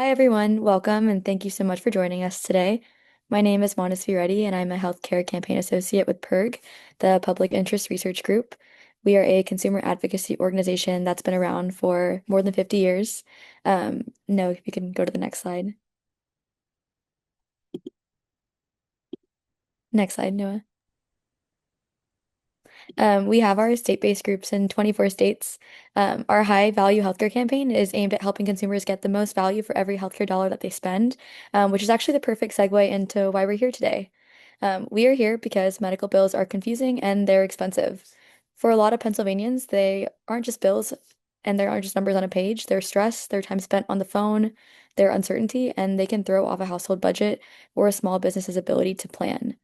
Hi, everyone. Welcome, and thank you so much for joining us today. My name is Manasvi Reddy, and I'm a healthcare campaign associate with PIRG, the Public Interest Research Group. We are a consumer advocacy organization that's been around for more than 50 years. No, if you can go to the next slide. Next slide, Noah. We have our state-based groups in 24 states. Our high value healthcare campaign is aimed at helping consumers get the most value for every healthcare dollar that they spend, which is actually the perfect segue into why we're here today. We are here because medical bills are confusing and they're expensive. For a lot of Pennsylvanians, they aren't just bills and they aren't just numbers on a page. They're stress, their time spent on the phone, their uncertainty, and they can throw off a household budget or a small business's ability to plan.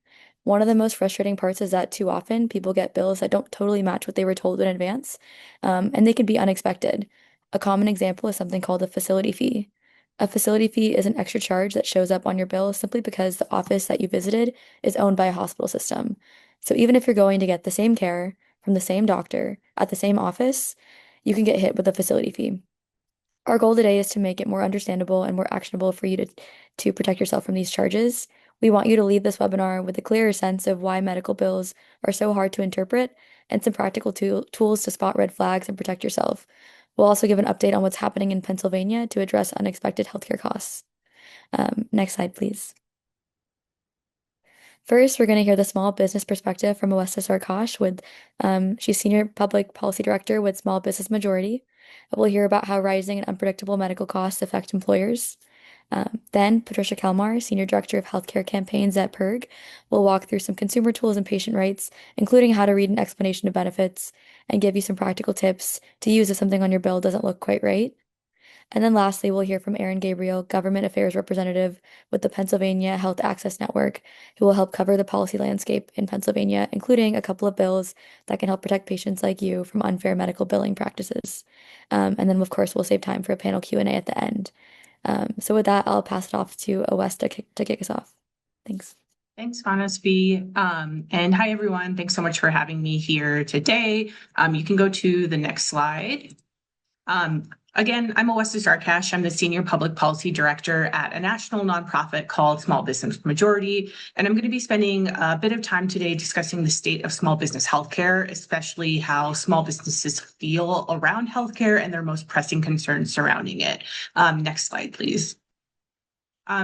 One of the most frustrating parts is that too often people get bills that don't totally match what they were told in advance, and they can be unexpected. A common example is something called a facility fee. A facility fee is an extra charge that shows up on your bill simply because the office that you visited is owned by a hospital system. So even if you're going to get the same care from the same doctor at the same office, you can get hit with a facility fee. Our goal today is to make it more understandable and more actionable for you to protect yourself from these charges. We want you to leave this webinar with a clearer sense of why medical bills are so hard to interpret and some practical tools to spot red flags and protect yourself. We'll also give an update on what's happening in Pennsylvania to address unexpected healthcare costs. Next slide, please. First, we're going to hear the small business perspective from Awesta Sarkosh she's Senior Public Policy Director with Small Business Majority. We'll hear about how rising and unpredictable medical costs affect employers. Then Patricia Kalmar, Senior Director of Healthcare Campaigns at PIRG, will walk through some consumer tools and patient rights, including how to read an explanation of benefits and give you some practical tips to use if something on your bill doesn't look quite right. And then lastly, we'll hear from Erin Gabriel, Government Affairs Representative with the Pennsylvania Health Access Network, who will help cover the policy landscape in Pennsylvania, including a couple of bills that can help protect patients like you from unfair medical billing practices. And then, of course, we'll save time for a panel Q&A at the end. So with that, I'll pass it off to Awesta to kick us off. Thanks. Thanks, Manasvi. And hi, everyone. Thanks so much for having me here today. You can go to the next slide. Again, I'm Awesta Sarkosh. I'm the Senior Public Policy Director at a national nonprofit called Small Business Majority. And I'm going to be spending a bit of time today discussing the state of small business healthcare, especially how small businesses feel around healthcare and their most pressing concerns surrounding it. Next slide, please.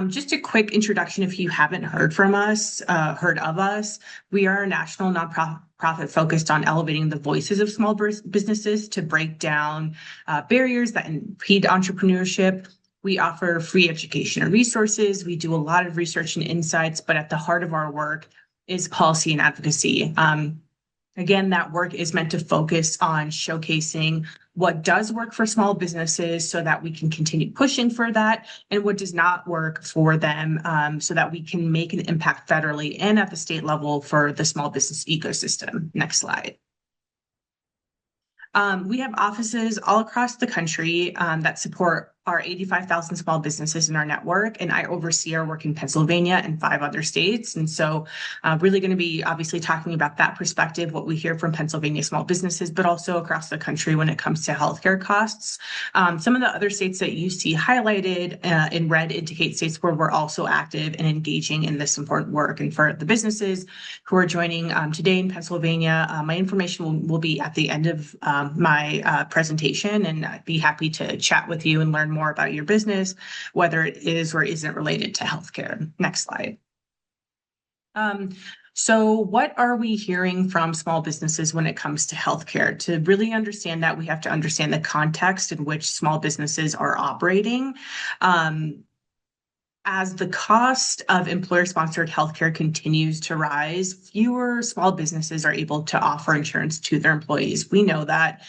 Just a quick introduction if you haven't heard of us. We are a national nonprofit focused on elevating the voices of small businesses to break down barriers that impede entrepreneurship. We offer free education and resources. We do a lot of research and insights, but at the heart of our work is policy and advocacy. Again, that work is meant to focus on showcasing what does work for small businesses so that we can continue pushing for that, and what does not work for them so that we can make an impact federally and at the state level for the small business ecosystem. Next slide. We have offices all across the country that support our 85,000 small businesses in our network, and I oversee our work in Pennsylvania and 5 other states. And so really going to be obviously talking about that perspective, what we hear from Pennsylvania small businesses, but also across the country when it comes to healthcare costs. Some of the other states that you see highlighted in red indicate states where we're also active and engaging in this important work. And for the businesses who are joining today in Pennsylvania, my information will be at the end of my presentation, and I'd be happy to chat with you and learn more about your business, whether it is or isn't related to healthcare. Next slide. So what are we hearing from small businesses when it comes to healthcare? To really understand that, we have to understand the context in which small businesses are operating. As the cost of employer-sponsored healthcare continues to rise, fewer small businesses are able to offer insurance to their employees. We know that.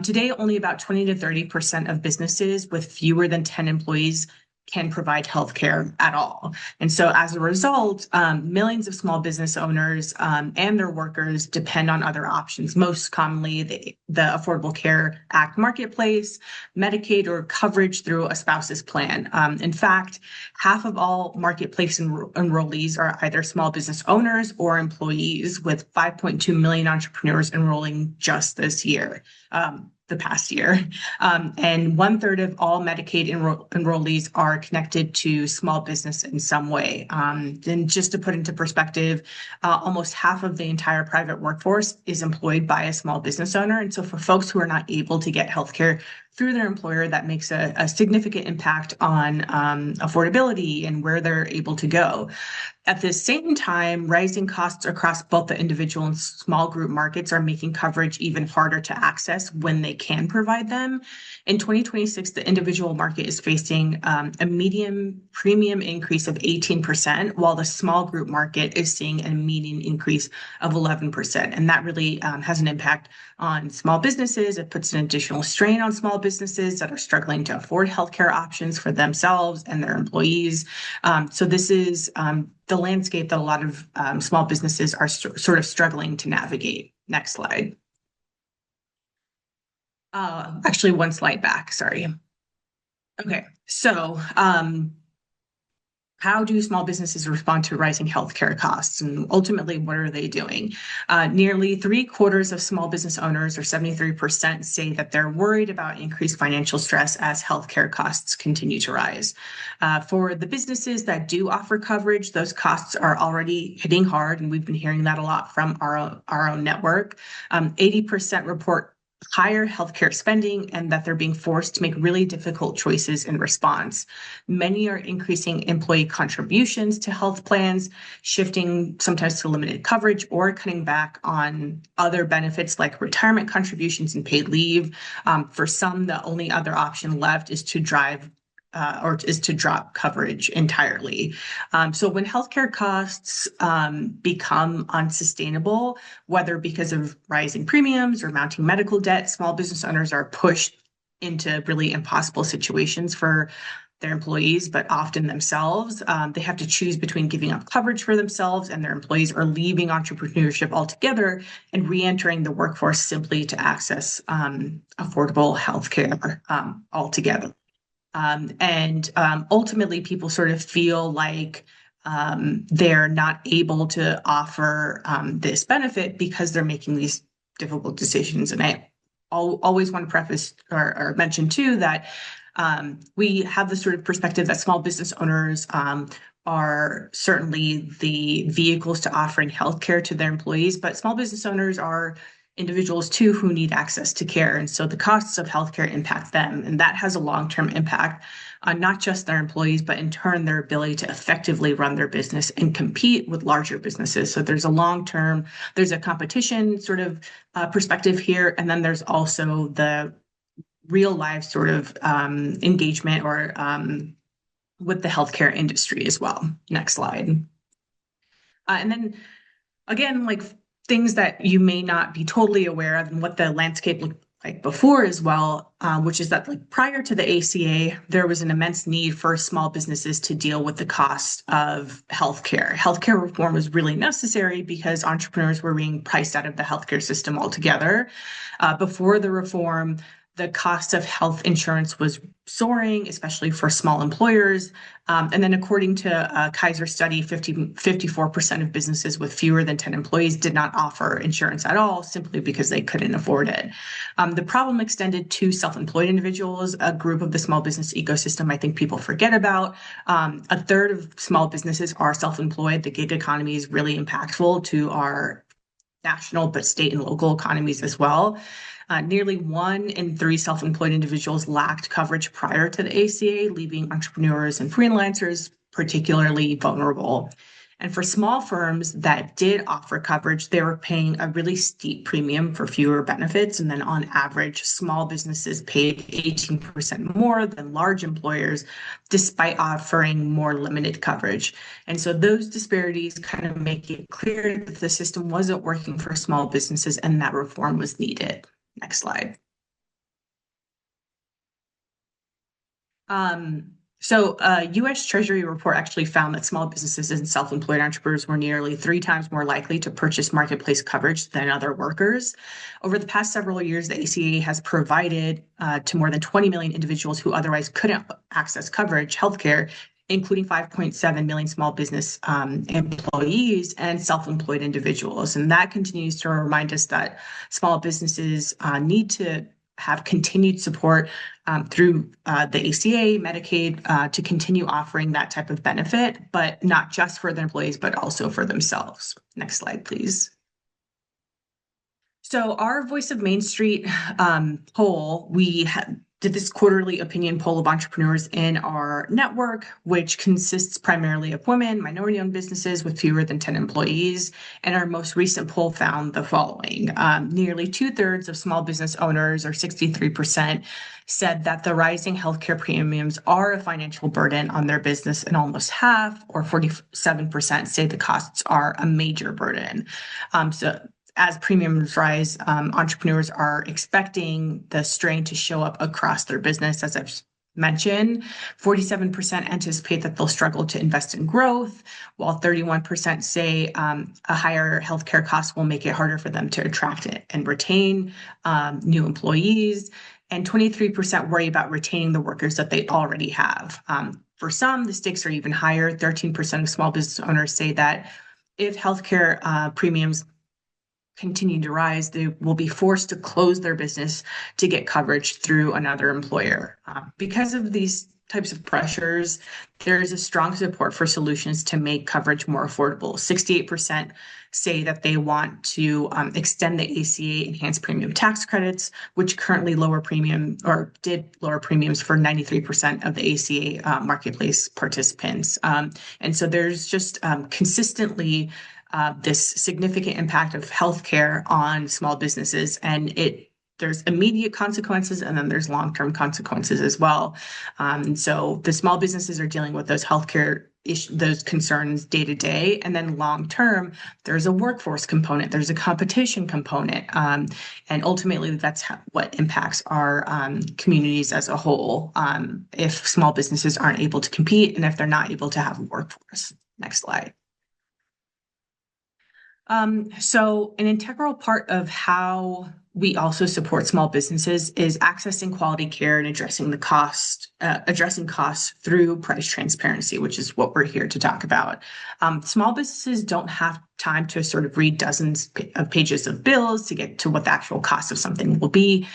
Today, only about 20 to 30% of businesses with fewer than 10 employees can provide healthcare at all. And so as a result, millions of small business owners and their workers depend on other options, most commonly the Affordable Care Act marketplace, Medicaid, or coverage through a spouse's plan. In fact, half of all marketplace enrollees are either small business owners or employees, with 5.2 million entrepreneurs enrolling just this year. the past year. And 1/3 of all Medicaid enrollees are connected to small business in some way. And just to put into perspective, almost half of the entire private workforce is employed by a small business owner. And so for folks who are not able to get healthcare through their employer, that makes a significant impact on affordability and where they're able to go. At the same time, rising costs across both the individual and small group markets are making coverage even harder to access when they can provide them. In 2026, the individual market is facing a median premium increase of 18%, while the small group market is seeing a median increase of 11%. And that really has an impact on small businesses. It puts an additional strain on small businesses that are struggling to afford healthcare options for themselves and their employees. So this is the landscape that a lot of small businesses are sort of struggling to navigate. Next slide. Actually, one slide back, sorry. Okay, so how do small businesses respond to rising healthcare costs? And ultimately, what are they doing? Nearly 3/4 of small business owners, or 73%, say that they're worried about increased financial stress as healthcare costs continue to rise. For the businesses that do offer coverage, those costs are already hitting hard, and we've been hearing that a lot from our own network. 80% report higher healthcare spending and that they're being forced to make really difficult choices in response. Many are increasing employee contributions to health plans, shifting sometimes to limited coverage or cutting back on other benefits like retirement contributions and paid leave. For some, the only other option left is to drop coverage entirely. So when healthcare costs become unsustainable, whether because of rising premiums or mounting medical debt, small business owners are pushed into really impossible situations for their employees, but often themselves. They have to choose between giving up coverage for themselves and their employees, or leaving entrepreneurship altogether and re-entering the workforce simply to access affordable healthcare altogether. Ultimately, people sort of feel like they're not able to offer this benefit because they're making these difficult decisions. And I always want to preface or mention too that we have the sort of perspective that small business owners are certainly the vehicles to offering healthcare to their employees, but small business owners are individuals too who need access to care. And so the costs of healthcare impact them, and that has a long-term impact on not just their employees, but in turn their ability to effectively run their business and compete with larger businesses. So there's a competition sort of perspective here, and then there's also the real life sort of engagement or with the healthcare industry as well. Next slide. And then again, like things that you may not be totally aware of and what the landscape looked like before as well, which is that like prior to the ACA, there was an immense need for small businesses to deal with the cost of healthcare. Healthcare reform was really necessary because entrepreneurs were being priced out of the healthcare system altogether. Before the reform, the cost of health insurance was soaring, especially for small employers. And then according to a Kaiser study, 54% of businesses with fewer than 10 employees did not offer insurance at all, simply because they couldn't afford it. The problem extended to self-employed individuals, a group of the small business ecosystem I think people forget about. 1/3 of small businesses are self-employed. The gig economy is really impactful to our national, but state and local economies as well. Nearly 1 in 3 self-employed individuals lacked coverage prior to the ACA, leaving entrepreneurs and freelancers particularly vulnerable. And for small firms that did offer coverage, they were paying a really steep premium for fewer benefits. And then on average, small businesses paid 18% more than large employers, despite offering more limited coverage. And so those disparities kind of make it clear that the system wasn't working for small businesses and that reform was needed. Next slide. So a U.S. Treasury report actually found that small businesses and self-employed entrepreneurs were nearly 3 times more likely to purchase marketplace coverage than other workers. Over the past several years, the ACA has provided to more than 20 million individuals who otherwise couldn't access coverage, healthcare, including 5.7 million small business employees and self-employed individuals. And that continues to remind us that small businesses need to have continued support through the ACA, Medicaid, to continue offering that type of benefit, but not just for their employees, but also for themselves. Next slide, please. So our Voice of Main Street poll, we did this quarterly opinion poll of entrepreneurs in our network, which consists primarily of women, minority-owned businesses with fewer than 10 employees. And our most recent poll found the following. Nearly 2/3 of small business owners, or 63%, said that the rising healthcare premiums are a financial burden on their business, and almost half, or 47%, say the costs are a major burden. So as premiums rise, entrepreneurs are expecting the strain to show up across their business. As I've mentioned, 47% anticipate that they'll struggle to invest in growth, while 31% say a higher healthcare cost will make it harder for them to attract and retain new employees, and 23% worry about retaining the workers that they already have. For some, the stakes are even higher. 13% of small business owners say that if healthcare premiums continue to rise, they will be forced to close their business to get coverage through another employer. Because of these types of pressures, there is a strong support for solutions to make coverage more affordable. 68% say that they want to extend the ACA enhanced premium tax credits, which currently lower premium, or did lower premiums for 93% of the ACA marketplace participants. And so there's just consistently this significant impact of healthcare on small businesses, and there's immediate consequences, and then there's long-term consequences as well. So the small businesses are dealing with those healthcare those concerns day to day, and then long-term, there's a workforce component, there's a competition component, and ultimately that's what impacts our communities as a whole if small businesses aren't able to compete and if they're not able to have a workforce. Next slide. So an integral part of how we also support small businesses is accessing quality care and addressing costs through price transparency, which is what we're here to talk about. Small businesses don't have time to sort of read dozens of pages of bills to get to what the actual cost of something will be.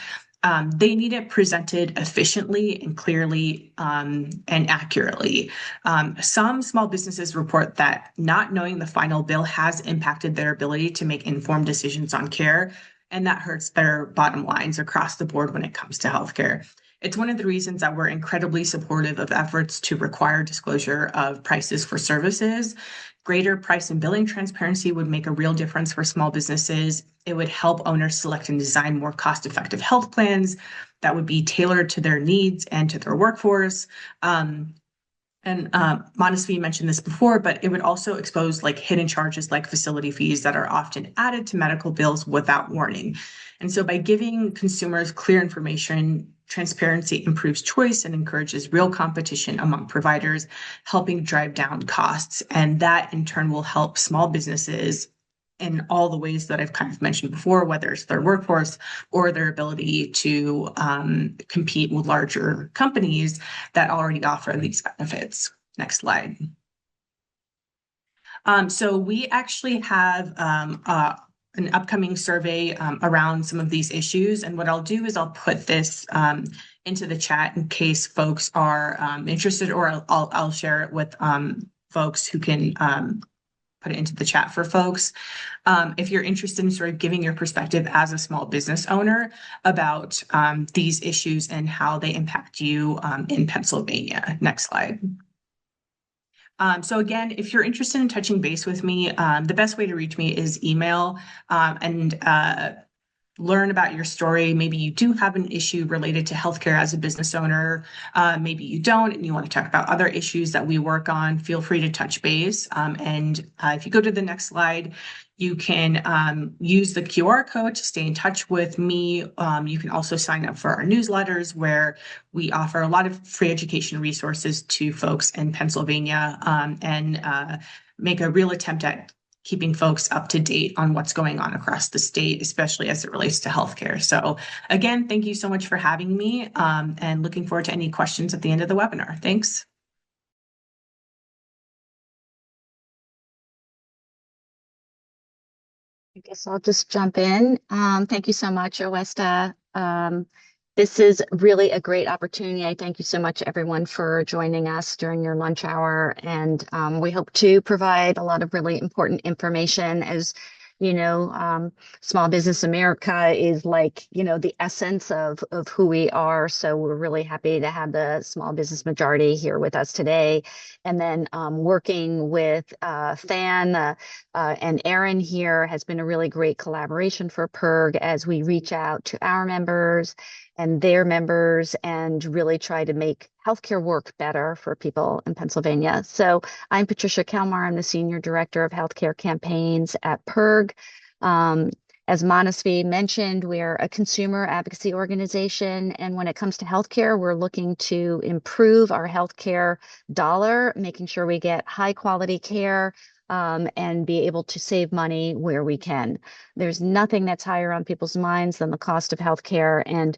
They need it presented efficiently and clearly and accurately. Some small businesses report that not knowing the final bill has impacted their ability to make informed decisions on care, and that hurts their bottom lines across the board when it comes to healthcare. It's one of the reasons that we're incredibly supportive of efforts to require disclosure of prices for services. Greater price and billing transparency would make a real difference for small businesses. It would help owners select and design more cost-effective health plans that would be tailored to their needs and to their workforce. Manasvi mentioned this before, but it would also expose hidden charges like facility fees that are often added to medical bills without warning. And so by giving consumers clear information, transparency improves choice and encourages real competition among providers, helping drive down costs. And that in turn will help small businesses in all the ways that I've kind of mentioned before, whether it's their workforce or their ability to compete with larger companies that already offer these benefits. Next slide. So we actually have an upcoming survey around some of these issues. And what I'll do is I'll put this into the chat in case folks are interested, or I'll share it with folks who can put it into the chat for folks. If you're interested in sort of giving your perspective as a small business owner about these issues and how they impact you in Pennsylvania. Next slide. So again, if you're interested in touching base with me, the best way to reach me is email and learn about your story. Maybe you do have an issue related to healthcare as a business owner. Maybe you don't, and you want to talk about other issues that we work on. Feel free to touch base. And if you go to the next slide, you can use the QR code to stay in touch with me. You can also sign up for our newsletters, where we offer a lot of free education resources to folks in Pennsylvania and make a real attempt at keeping folks up to date on what's going on across the state, especially as it relates to healthcare. So again, thank you so much for having me, and looking forward to any questions at the end of the webinar. Thanks. guess I'll just jump in. Thank you so much, Owesta. This is really a great opportunity. I thank you so much, everyone, for joining us during your lunch hour. And we hope to provide a lot of really important information. As you know, Small Business America is like, the essence of who we are. So we're really happy to have the small business majority here with us today. And then working with Fan, and Erin here has been a really great collaboration for PIRG as we reach out to our members and their members and really try to make healthcare work better for people in Pennsylvania. So I'm Patricia Kelmar. I'm the Senior Director of Healthcare Campaigns at PIRG. As Manasvi mentioned, we're a consumer advocacy organization. And when it comes to healthcare, we're looking to improve our healthcare dollar, making sure we get high quality care and be able to save money where we can. There's nothing that's higher on people's minds than the cost of healthcare. And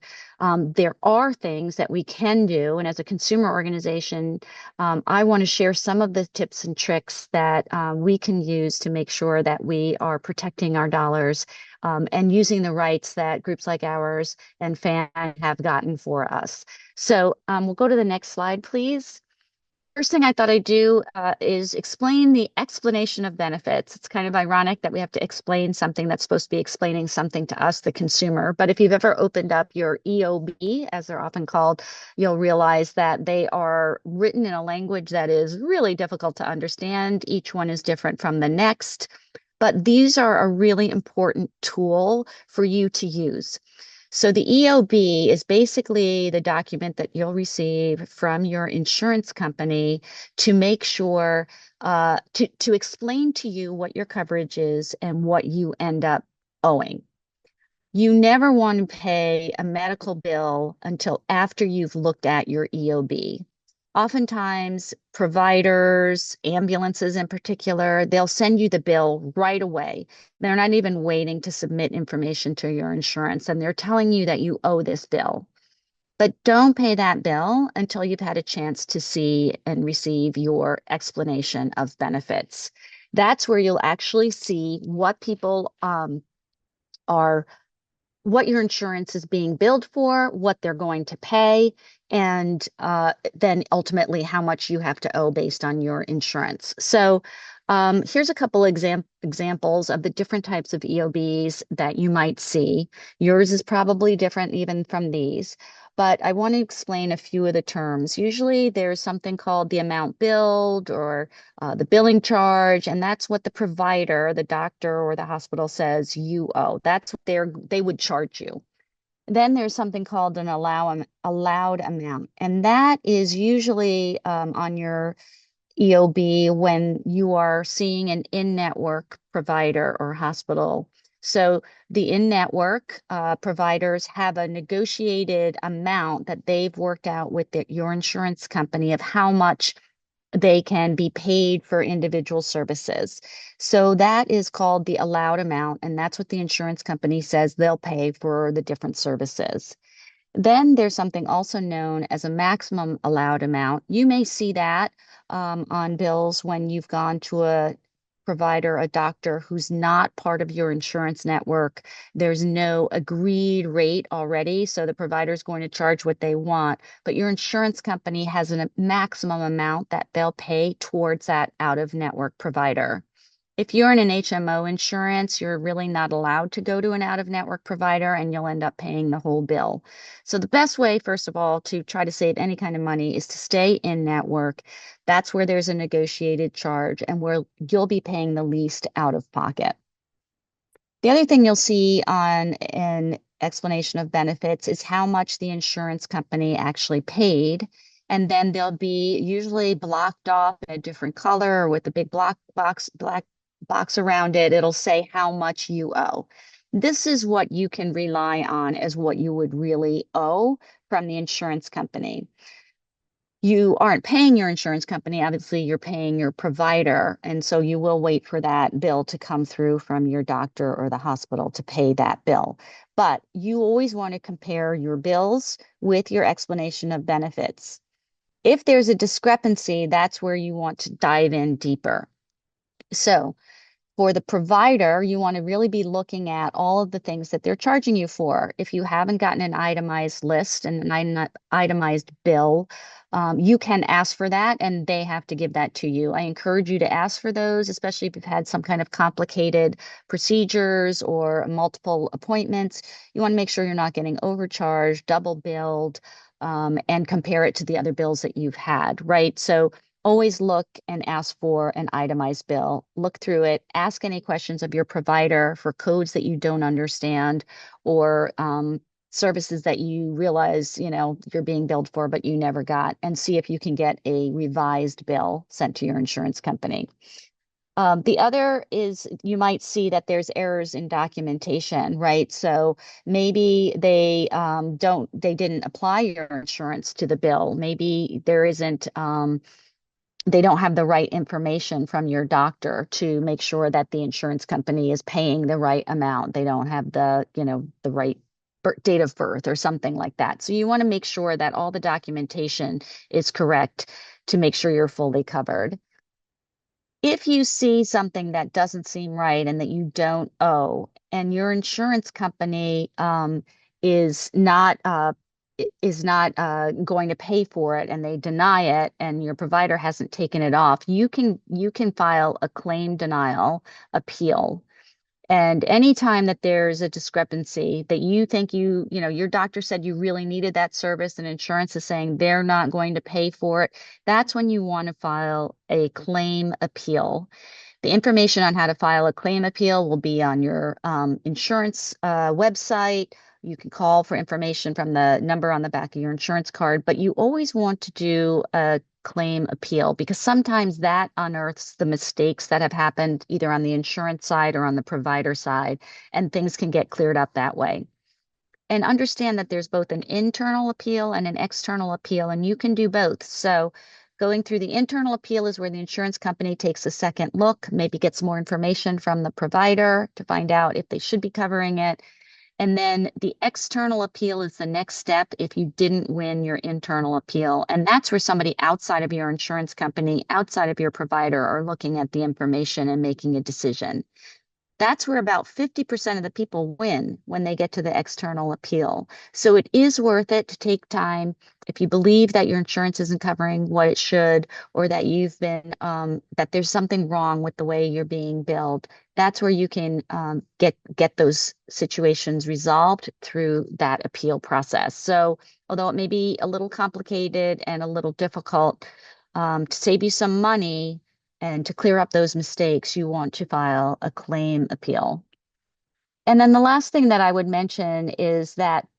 there are things that we can do. And as a consumer organization, I want to share some of the tips and tricks that we can use to make sure that we are protecting our dollars and using the rights that groups like ours and FAN have gotten for us. So we'll go to the next slide, please. First thing I thought I'd do is explain the explanation of benefits. It's kind of ironic that we have to explain something that's supposed to be explaining something to us, the consumer. But if you've ever opened up your EOB, as they're often called, you'll realize that they are written in a language that is really difficult to understand. Each one is different from the next. But these are a really important tool for you to use. So the EOB is basically the document that you'll receive from your insurance company to make sure to explain to you what your coverage is and what you end up owing. You never want to pay a medical bill until after you've looked at your EOB. Oftentimes, providers, ambulances in particular, they'll send you the bill right away. They're not even waiting to submit information to your insurance, and they're telling you that you owe this bill. But don't pay that bill until you've had a chance to see and receive your explanation of benefits. That's where you'll actually see what people are what your insurance is being billed for, what they're going to pay, and then ultimately how much you have to owe based on your insurance. So here's a couple examples of the different types of EOBs that you might see. Yours is probably different even from these, but I want to explain a few of the terms. Usually there's something called the amount billed or the billing charge, and that's what the provider, the doctor or the hospital says you owe. That's what they would charge you. Then there's something called an allowed amount, and that is usually on your EOB when you are seeing an in-network provider or hospital. So the in-network providers have a negotiated amount that they've worked out with your insurance company of how much they can be paid for individual services. So that is called the allowed amount, and that's what the insurance company says they'll pay for the different services. Then there's something also known as a maximum allowed amount. You may see that on bills when you've gone to a provider, a doctor who's not part of your insurance network. There's no agreed rate already, so the provider is going to charge what they want, but your insurance company has a maximum amount that they'll pay towards that out-of-network provider. If you're in an HMO insurance, you're really not allowed to go to an out-of-network provider and you'll end up paying the whole bill. So the best way, first of all, to try to save any kind of money is to stay in network. That's where there's a negotiated charge and where you'll be paying the least out of pocket. The other thing you'll see on an explanation of benefits is how much the insurance company actually paid. And then they'll be usually blocked off in a different color or with a big black box around it. It'll say how much you owe. This is what you can rely on as what you would really owe from the insurance company. You aren't paying your insurance company, obviously you're paying your provider. And so you will wait for that bill to come through from your doctor or the hospital to pay that bill. But you always want to compare your bills with your explanation of benefits. If there's a discrepancy, that's where you want to dive in deeper. So For the provider, you want to really be looking at all of the things that they're charging you for. If you haven't gotten an itemized list and an itemized bill, you can ask for that and they have to give that to you. I encourage you to ask for those, especially if you've had some kind of complicated procedures or multiple appointments. You want to make sure you're not getting overcharged, double billed, and compare it to the other bills that you've had, right? So always look and ask for an itemized bill. Look through it. Ask any questions of your provider for codes that you don't understand or services that you realize, you're being billed for, but you never got, and see if you can get a revised bill sent to your insurance company. The other is you might see that there's errors in documentation, right? So maybe they didn't apply your insurance to the bill. Maybe there isn't they don't have the right information from your doctor to make sure that the insurance company is paying the right amount. They don't have the right date of birth or something like that. So you want to make sure that all the documentation is correct to make sure you're fully covered. If you see something that doesn't seem right and that you don't owe, and your insurance company is not going to pay for it and they deny it and your provider hasn't taken it off, you can file a claim denial appeal. And anytime that there's a discrepancy that you think your doctor said you really needed that service and insurance is saying they're not going to pay for it, that's when you want to file a claim appeal. The information on how to file a claim appeal will be on your insurance website. You can call for information from the number on the back of your insurance card, but you always want to do a claim appeal because sometimes that unearths the mistakes that have happened either on the insurance side or on the provider side, and things can get cleared up that way. And understand that there's both an internal appeal and an external appeal, and you can do both. So going through the internal appeal is where the insurance company takes a second look, maybe gets more information from the provider to find out if they should be covering it. And then the external appeal is the next step if you didn't win your internal appeal. And that's where somebody outside of your insurance company, outside of your provider, are looking at the information and making a decision. That's where about 50% of the people win when they get to the external appeal. So it is worth it to take time if you believe that your insurance isn't covering what it should, or that that there's something wrong with the way you're being billed. That's where you can get those situations resolved through that appeal process. So although it may be a little complicated and a little difficult, to save you some money, and to clear up those mistakes, you want to file a claim appeal. And then the last thing that I would mention is that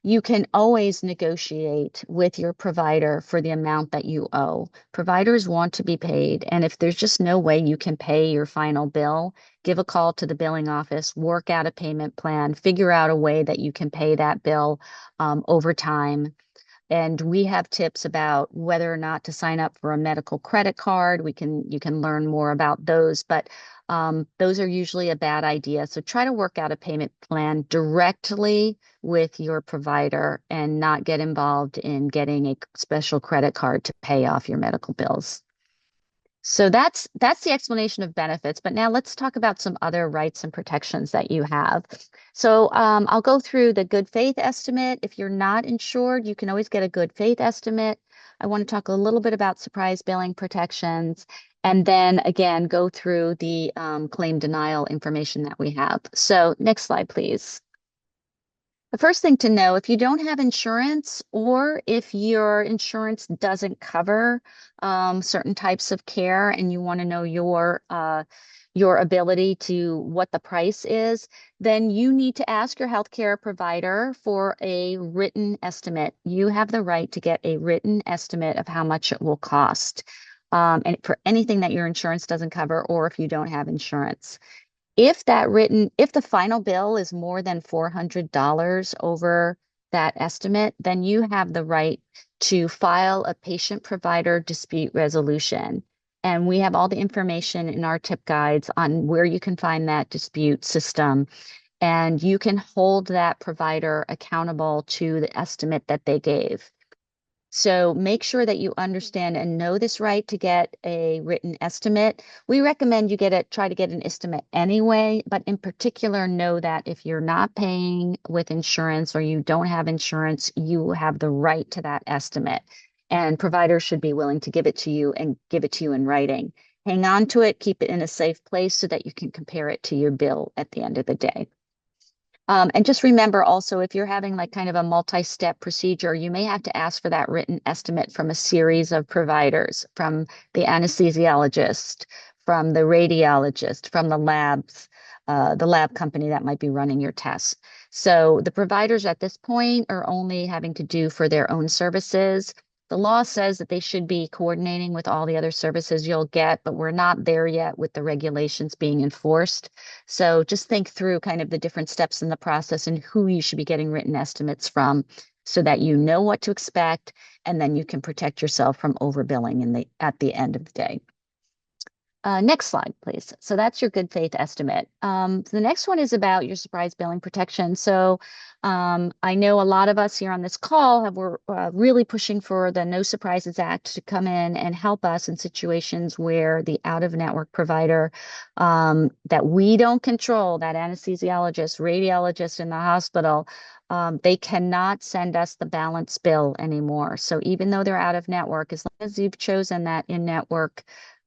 you can always negotiate with your provider for the amount that you owe. Providers want to be paid, and if there's just no way you can pay your final bill, give a call to the billing office, work out a payment plan, figure out a way that you can pay that bill over time. And we have tips about whether or not to sign up for a medical credit card. You can learn more about those, but those are usually a bad idea. So try to work out a payment plan directly with your provider and not get involved in getting a special credit card to pay off your medical bills. So that's the explanation of benefits. But now let's talk about some other rights and protections that you have. So I'll go through the good faith estimate. If you're not insured, you can always get a good faith estimate. I want to talk a little bit about surprise billing protections, and then again, go through the claim denial information that we have. So next slide, please. The first thing to know, if you don't have insurance or if your insurance doesn't cover certain types of care and you want to know your ability to what the price is, then you need to ask your healthcare provider for a written estimate. You have the right to get a written estimate of how much it will cost, and for anything that your insurance doesn't cover or if you don't have insurance. If the final bill is more than $400 over that estimate, then you have the right to file a patient provider dispute resolution. And we have all the information in our tip guides on where you can find that dispute system. And you can hold that provider accountable to the estimate that they gave. So make sure that you understand and know this right to get a written estimate. We recommend you try to get an estimate anyway, but in particular, know that if you're not paying with insurance or you don't have insurance, you have the right to that estimate. And providers should be willing to give it to you and give it to you in writing. Hang on to it, keep it in a safe place so that you can compare it to your bill at the end of the day. And just remember also, if you're having like kind of a multi-step procedure, you may have to ask for that written estimate from a series of providers, from the anesthesiologist, from the radiologist, from the lab company that might be running your tests. So the providers at this point are only having to do for their own services. The law says that they should be coordinating with all the other services you'll get, but we're not there yet with the regulations being enforced. So just think through kind of the different steps in the process and who you should be getting written estimates from so that you know what to expect and then you can protect yourself from overbilling at the end of the day. Next slide, please. So that's your good faith estimate. The next one is about your surprise billing protection. So I know a lot of us here on this call were really pushing for the No Surprises Act to come in and help us in situations where the out-of-network provider that we don't control, that anesthesiologist, radiologist in the hospital, they cannot send us the balance bill anymore. So even though they're out of network, as long as you've chosen that in-network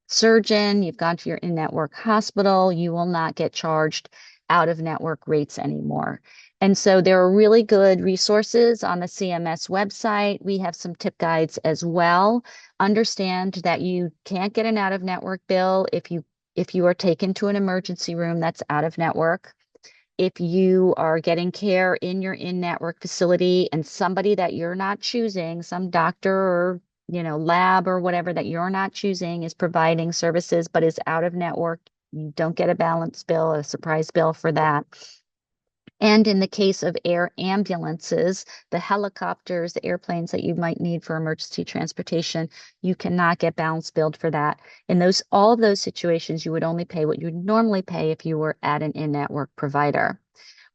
surgeon, you've gone to your in-network hospital, you will not get charged out-of-network rates anymore. And so there are really good resources on the CMS website. We have some tip guides as well. Understand that you can't get an out-of-network bill if you are taken to an emergency room that's out of network. If you are getting care in your in-network facility and somebody that you're not choosing, some doctor or lab or whatever that you're not choosing is providing services but is out of network, you don't get a balance bill, a surprise bill for that. And in the case of air ambulances, the helicopters, the airplanes that you might need for emergency transportation, you cannot get balance billed for that. In all of those situations, you would only pay what you would normally pay if you were at an in-network provider.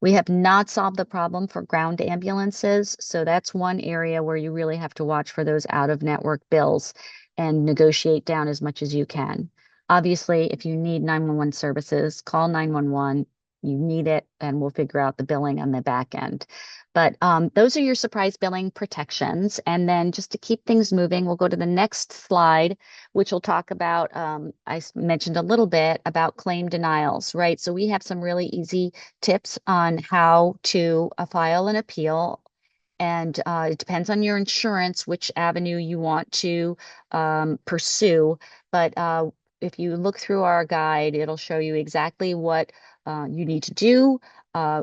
We have not solved the problem for ground ambulances, so that's one area where you really have to watch for those out-of-network bills and negotiate down as much as you can. Obviously, if you need 911 services, call 911. You need it, and we'll figure out the billing on the back end. But those are your surprise billing protections. And then just to keep things moving, we'll go to the next slide, which will talk about, I mentioned a little bit about claim denials, right? So we have some really easy tips on how to file an appeal. And it depends on your insurance, which avenue you want to pursue. But if you look through our guide, it'll show you exactly what you need to do.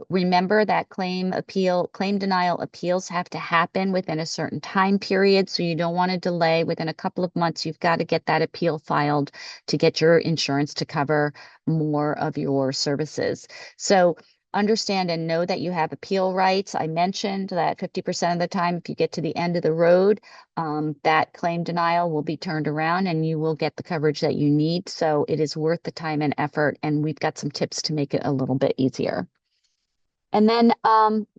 Remember that claim denial appeals have to happen within a certain time period. So you don't want to delay within a couple of months. You've got to get that appeal filed to get your insurance to cover more of your services. So understand and know that you have appeal rights. I mentioned that 50% of the time, if you get to the end of the road, that claim denial will be turned around and you will get the coverage that you need. So it is worth the time and effort. And we've got some tips to make it a little bit easier. And then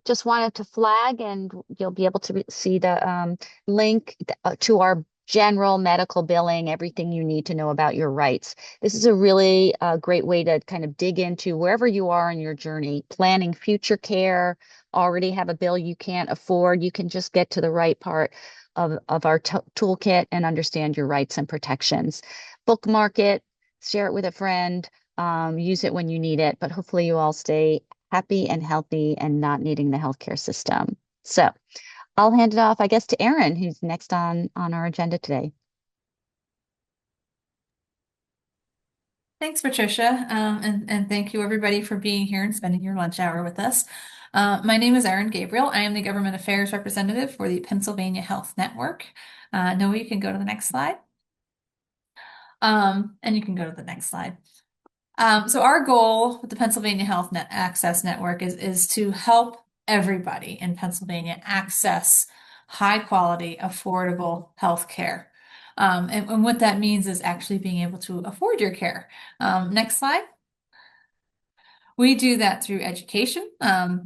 just wanted to flag, and you'll be able to see the link to our general medical billing, everything you need to know about your rights. This is a really great way to kind of dig into wherever you are in your journey, planning future care, already have a bill you can't afford. You can just get to the right part of our toolkit and understand your rights and protections. Bookmark it, share it with a friend, use it when you need it, but hopefully you all stay happy and healthy and not needing the healthcare system. So I'll hand it off, I guess, to Erin, who's next on our agenda today. Thanks, Patricia, and thank you everybody for being here and spending your lunch hour with us. My name is Erin Gabriel. I am the Government Affairs Representative for the Pennsylvania Health Network. Noah, you can go to the next slide. And you can go to the next slide. So our goal with the Pennsylvania Health Access Network is to help everybody in Pennsylvania access high quality, affordable health care. And what that means is actually being able to afford your care. Next slide. We do that through education,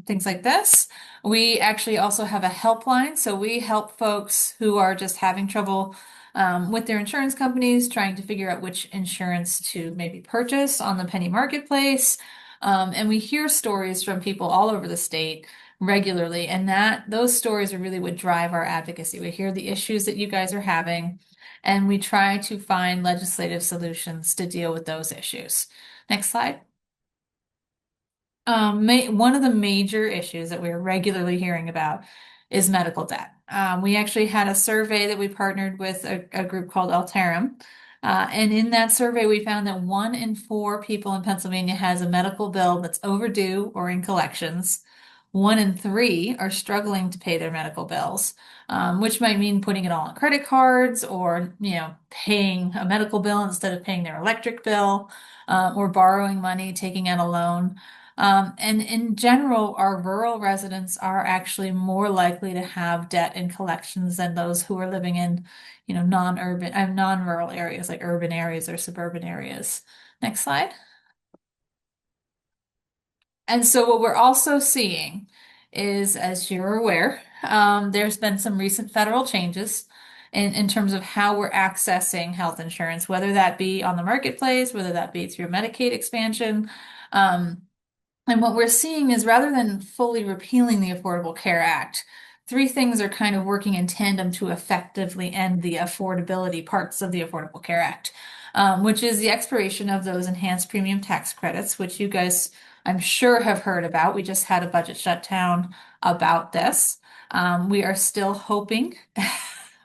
things like this. We actually also have a helpline, so we help folks who are just having trouble with their insurance companies, trying to figure out which insurance to maybe purchase on the penny marketplace. And we hear stories from people all over the state regularly, and those stories are really what drive our advocacy. We hear the issues that you guys are having, and we try to find legislative solutions to deal with those issues. Next slide. One of the major issues that we're regularly hearing about is medical debt. We actually had a survey that we partnered with a group called Alterum. And in that survey, we found that 1 in 4 people in Pennsylvania has a medical bill that's overdue or in collections. 1 in 3 are struggling to pay their medical bills, which might mean putting it all on credit cards or, paying a medical bill instead of paying their electric bill, or borrowing money, taking out a loan. And in general, our rural residents are actually more likely to have debt in collections than those who are living in, non-urban, non-rural areas like urban areas or suburban areas. Next slide. And so what we're also seeing is, as you're aware, there's been some recent federal changes in terms of how we're accessing health insurance, whether that be on the marketplace, whether that be through Medicaid expansion. And what we're seeing is, rather than fully repealing the Affordable Care Act, 3 things are kind of working in tandem to effectively end the affordability parts of the Affordable Care Act, which is the expiration of those enhanced premium tax credits, which you guys, I'm sure, have heard about. We just had a budget shutdown about this. We are still hoping,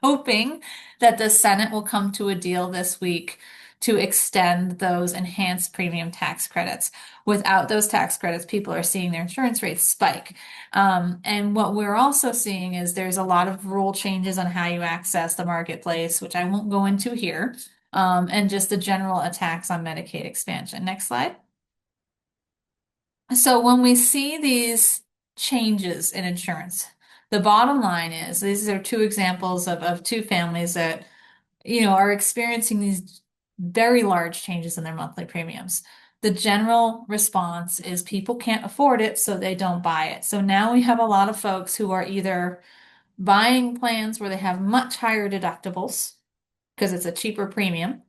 hoping that the Senate will come to a deal this week to extend those enhanced premium tax credits. Without those tax credits, people are seeing their insurance rates spike. And what we're also seeing is there's a lot of rule changes on how you access the marketplace, which I won't go into here, and just the general attacks on Medicaid expansion. Next slide. So when we see these changes in insurance, the bottom line is, these are 2 examples of 2 families that, are experiencing these very large changes in their monthly premiums. The general response is people can't afford it, so they don't buy it. So now we have a lot of folks who are either buying plans where they have much higher deductibles because it's a cheaper premium,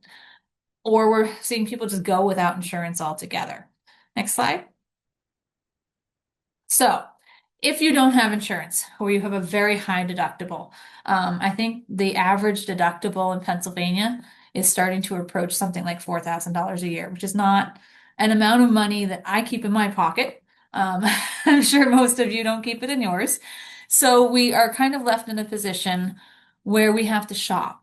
or we're seeing people just go without insurance altogether. Next slide. So, if you don't have insurance or you have a very high deductible, I think the average deductible in Pennsylvania is starting to approach something like $4,000 a year, which is not an amount of money that I keep in my pocket. I'm sure most of you don't keep it in yours. So we are kind of left in a position where we have to shop.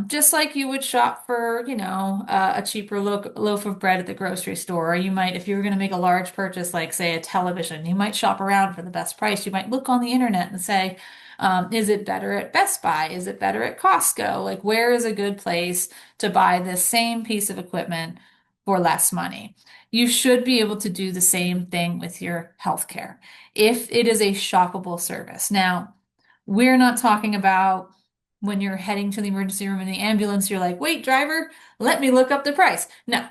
Just like you would shop for, a cheaper loaf of bread at the grocery store. Or you might, if you were going to make a large purchase, like say a television, you might shop around for the best price. You might look on the internet and say, is it better at Best Buy? Is it better at Costco? Like, where is a good place to buy the same piece of equipment for less money? You should be able to do the same thing with your healthcare if it is a shoppable service. Now, we're not talking about when you're heading to the emergency room in the ambulance, you're like, wait, driver, let me look up the price. No,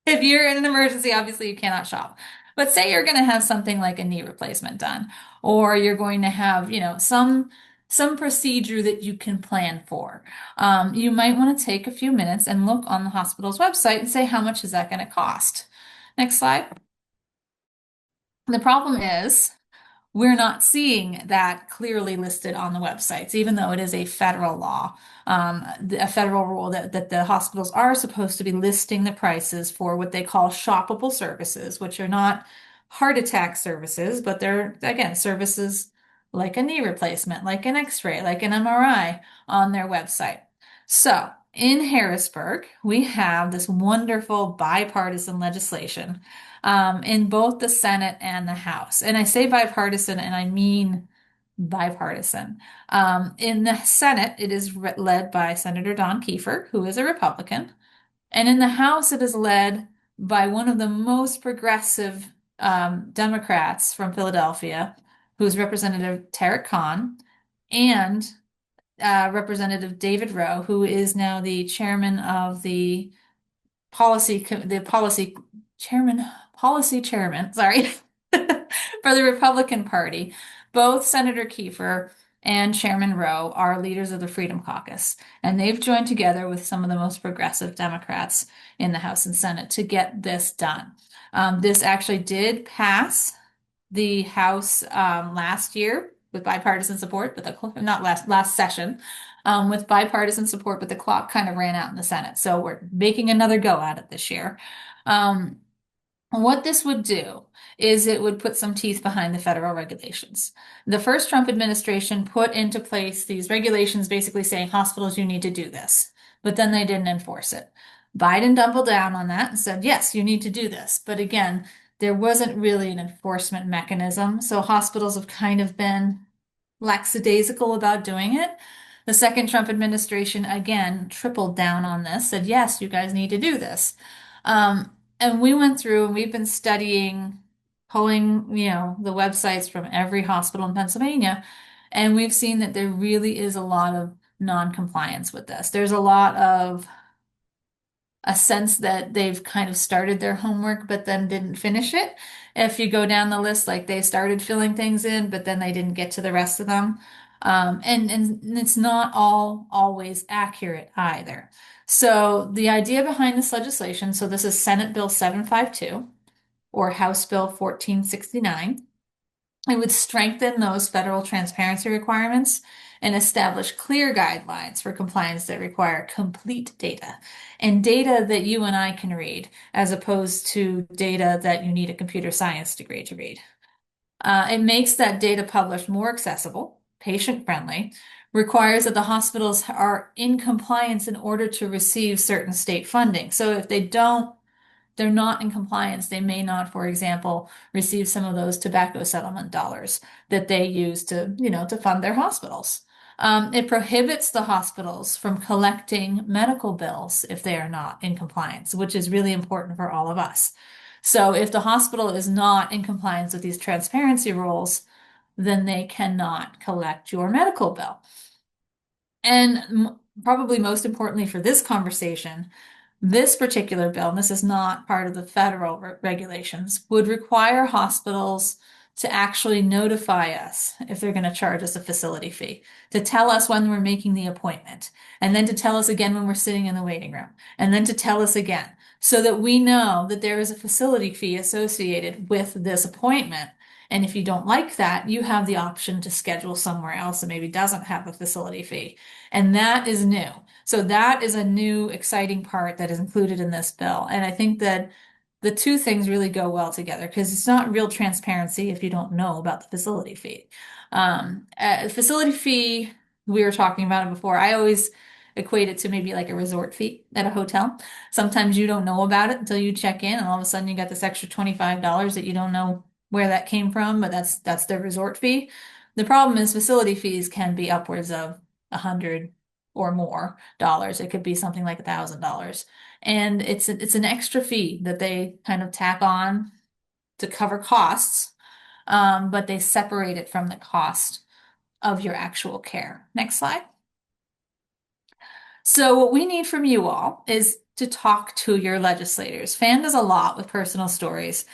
if you're in an emergency, obviously you cannot shop. But say you're going to have something like a knee replacement done, or you're going to have, some procedure that you can plan for. You might want to take a few minutes and look on the hospital's website and say, how much is that going to cost? Next slide. The problem is, we're not seeing that clearly listed on the websites, even though it is a federal law, a federal rule that the hospitals are supposed to be listing the prices for what they call shoppable services, which are not heart attack services, but they're, again, services like a knee replacement, like an X-ray, like an MRI on their website. So in Harrisburg, we have this wonderful bipartisan legislation in both the Senate and the House. And I say bipartisan, and I mean bipartisan. In the Senate, it is led by Senator Don Kiefer, who is a Republican. And in the House, it is led by one of the most progressive Democrats from Philadelphia, who's Representative Tarek Khan, and Representative David Rowe, who is now the chairman of the policy chairman. policy chairman, sorry, for the Republican Party. Both Senator Kiefer and Chairman Rowe are leaders of the Freedom Caucus, and they've joined together with some of the most progressive Democrats in the House and Senate to get this done. This actually did pass the House last year with bipartisan support, but not last session with bipartisan support, but the clock kind of ran out in the Senate. So we're making another go at it this year. What this would do is it would put some teeth behind the federal regulations. The first Trump administration put into place these regulations basically saying, hospitals, you need to do this, but then they didn't enforce it. Biden doubled down on that and said, yes, you need to do this. But again, there wasn't really an enforcement mechanism. So hospitals have kind of been lackadaisical about doing it. The second Trump administration, again, tripled down on this, said, yes, you guys need to do this. And we went through and we've been studying, pulling, the websites from every hospital in Pennsylvania. And we've seen that there really is a lot of non-compliance with this. There's a lot of a sense that they've kind of started their homework, but then didn't finish it. If you go down the list, like they started filling things in, but then they didn't get to the rest of them. And it's not always accurate either. So the idea behind this legislation, so this is Senate Bill 752 or House Bill 1469. It would strengthen those federal transparency requirements and establish clear guidelines for compliance that require complete data and data that you and I can read, as opposed to data that you need a computer science degree to read. It makes that data published more accessible, patient-friendly, requires that the hospitals are in compliance in order to receive certain state funding. So if they're not in compliance, they may not, for example, receive some of those tobacco settlement dollars that they use to fund their hospitals. It prohibits the hospitals from collecting medical bills if they are not in compliance, which is really important for all of us. So if the hospital is not in compliance with these transparency rules, then they cannot collect your medical bill. And probably most importantly for this conversation, this particular bill, and this is not part of the federal regulations, would require hospitals to actually notify us if they're going to charge us a facility fee, to tell us when we're making the appointment, and then to tell us again when we're sitting in the waiting room, and then to tell us again, so that we know that there is a facility fee associated with this appointment. And if you don't like that, you have the option to schedule somewhere else that maybe doesn't have a facility fee. And that is new. So that is a new, exciting part that is included in this bill. And I think that the two things really go well together because it's not real transparency if you don't know about the facility fee. Facility fee, we were talking about it before. I always equate it to maybe like a resort fee at a hotel. Sometimes you don't know about it until you check in, and all of a sudden you got this extra $25 that you don't know where that came from, but that's their resort fee. The problem is facility fees can be upwards of $100 or more dollars. It could be something like $1,000. And it's an extra fee that they kind of tack on to cover costs, but they separate it from the cost of your actual care. Next slide. So what we need from you all is to talk to your legislators. FAN does a lot with personal stories.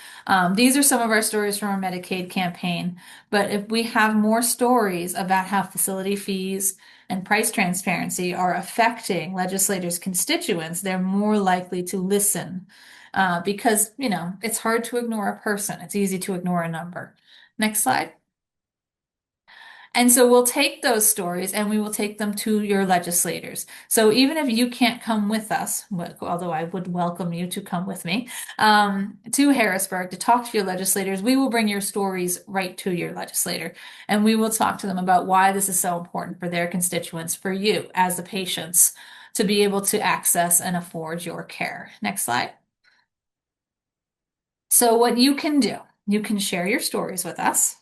These are some of our stories from our Medicaid campaign, but if we have more stories about how facility fees and price transparency are affecting legislators' constituents, they're more likely to listen because, it's hard to ignore a person. It's easy to ignore a number. Next slide. And so we'll take those stories and we will take them to your legislators. So even if you can't come with us, although I would welcome you to come with me, to Harrisburg to talk to your legislators, we will bring your stories right to your legislator. And we will talk to them about why this is so important for their constituents, for you as the patients, to be able to access and afford your care. Next slide. So what you can do, you can share your stories with us.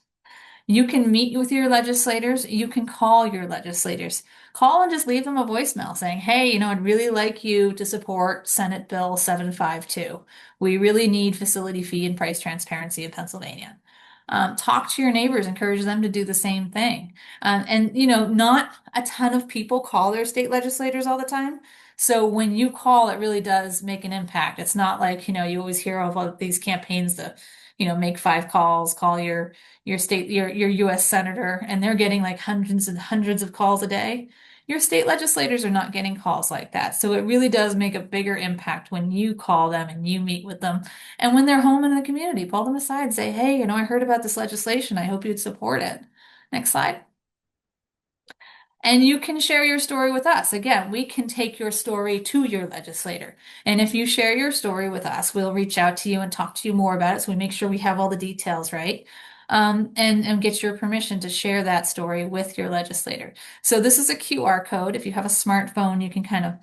You can meet with your legislators. You can call your legislators. Call and just leave them a voicemail saying, hey, I'd really like you to support Senate Bill 752. We really need facility fee and price transparency in Pennsylvania. Talk to your neighbors, encourage them to do the same thing. And not a ton of people call their state legislators all the time. So when you call, it really does make an impact. It's not like, you always hear of all these campaigns to, make 5 calls, call your state, your US senator, and they're getting like hundreds and hundreds of calls a day. Your state legislators are not getting calls like that. So it really does make a bigger impact when you call them and you meet with them. And when they're home in the community, pull them aside, say, hey, I heard about this legislation. I hope you'd support it. Next slide. And you can share your story with us. Again, we can take your story to your legislator. And if you share your story with us, we'll reach out to you and talk to you more about it. So we make sure we have all the details right. And get your permission to share that story with your legislator. So this is a QR code. If you have a smartphone, you can kind of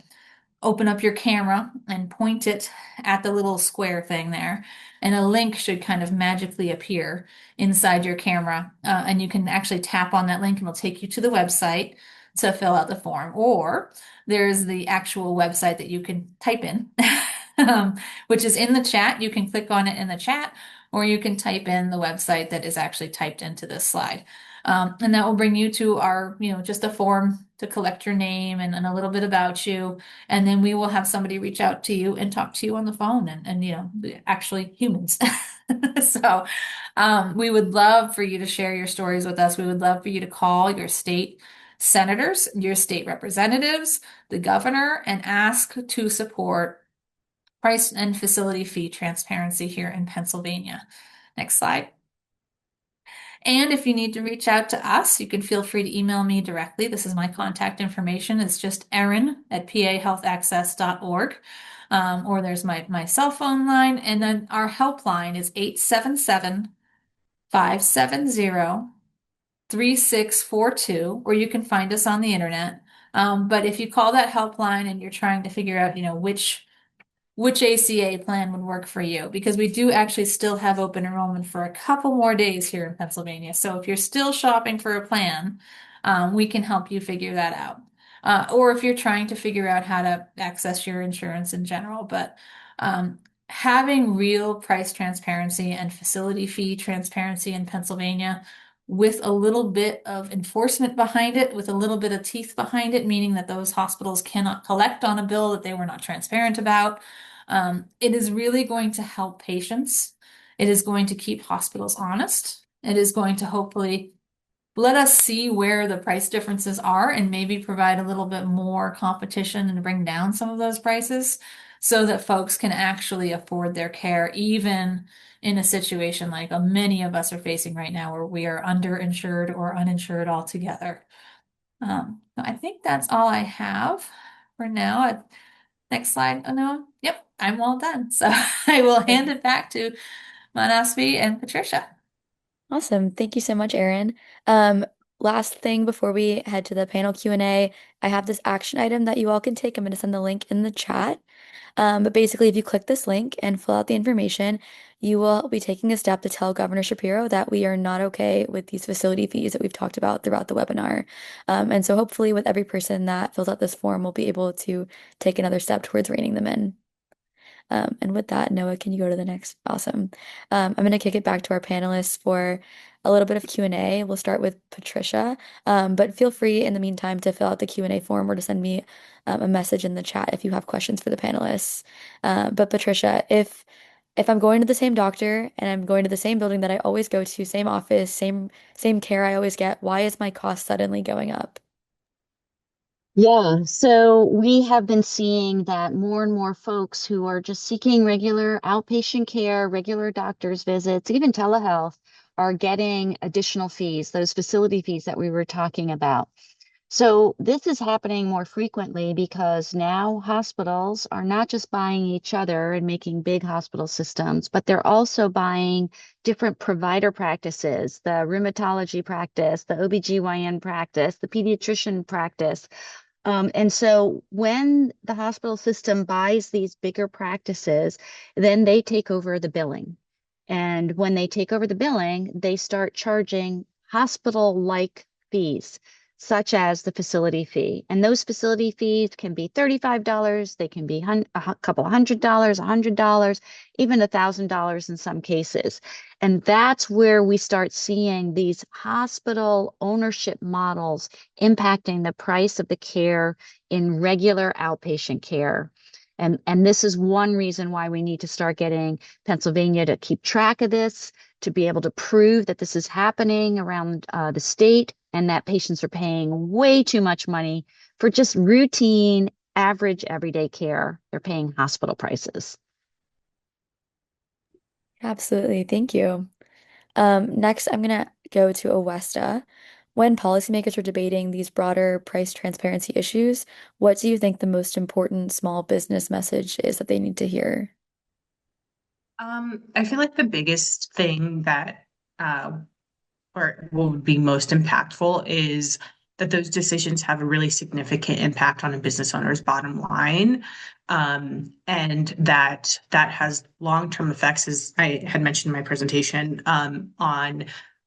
open up your camera and point it at the little square thing there. And a link should kind of magically appear inside your camera. And you can actually tap on that link and it'll take you to the website to fill out the form. Or there's the actual website that you can type in, which is in the chat. You can click on it in the chat, or you can type in the website that is actually typed into this slide. And that will bring you to our, just a form to collect your name and a little bit about you. And then we will have somebody reach out to you and talk to you on the phone and actually humans. So we would love for you to share your stories with us. We would love for you to call your state senators, your state representatives, the governor, and ask to support price and facility fee transparency here in Pennsylvania. Next slide. And if you need to reach out to us, you can feel free to email me directly. This is my contact information. It's just erin@pahealthaccess.org. Or there's my cell phone line. And then our helpline is 877-570-3642, or you can find us on the internet. But if you call that helpline and you're trying to figure out, which ACA plan would work for you, because we do actually still have open enrollment for a couple more days here in Pennsylvania. So if you're still shopping for a plan, we can help you figure that out. Or if you're trying to figure out how to access your insurance in general. But having real price transparency and facility fee transparency in Pennsylvania with a little bit of enforcement behind it, with a little bit of teeth behind it, meaning that those hospitals cannot collect on a bill that they were not transparent about. It is really going to help patients. It is going to keep hospitals honest. It is going to hopefully let us see where the price differences are and maybe provide a little bit more competition and bring down some of those prices so that folks can actually afford their care, even in a situation like many of us are facing right now where we are underinsured or uninsured altogether. I think that's all I have for now. Next slide. Oh no. Yep, I'm all done. So I will hand it back to Manasvi and Patricia. Awesome. Thank you so much, Erin. Um, Last thing before we head to the panel Q&A, I have this action item that you all can take. I'm going to send the link in the chat. But basically, if you click this link and fill out the information, you will be taking a step to tell Governor Shapiro that we are not okay with these facility fees that we've talked about throughout the webinar. And so hopefully with every person that fills out this form, we'll be able to take another step towards reining them in. And with that, Noah, can you go to the next? Awesome. I'm going to kick it back to our panelists for a little bit of Q&A. We'll start with Patricia, but feel free in the meantime to fill out the Q&A form or to send me a message in the chat if you have questions for the panelists. But Patricia, if I'm going to the same doctor and I'm going to the same building that I always go to, same office, same care I always get, why is my cost suddenly going up? Yeah, so we have been seeing that more and more folks who are just seeking regular outpatient care, regular doctor's visits, even telehealth, are getting additional fees, those facility fees that we were talking about. So this is happening more frequently because now hospitals are not just buying each other and making big hospital systems, but they're also buying different provider practices, the rheumatology practice, the OBGYN practice, the pediatrician practice. And so when the hospital system buys these bigger practices, then they take over the billing. And when they take over the billing, they start charging hospital-like fees, such as the facility fee. And those facility fees can be $35, they can be a couple of $100, $100, even $1,000 in some cases. And that's where we start seeing these hospital ownership models impacting the price of the care in regular outpatient care. And this is one reason why we need to start getting Pennsylvania to keep track of this, to be able to prove that this is happening around the state and that patients are paying way too much money for just routine, average, everyday care. They're paying hospital prices. Absolutely. Thank you. Next, I'm going to go to Awesta. When policymakers are debating these broader price transparency issues, what do you think the most important small business message is that they need to hear? I feel like the biggest thing that or what would be most impactful is that those decisions have a really significant impact on a business owner's bottom line. And that has long-term effects, as I had mentioned in my presentation, on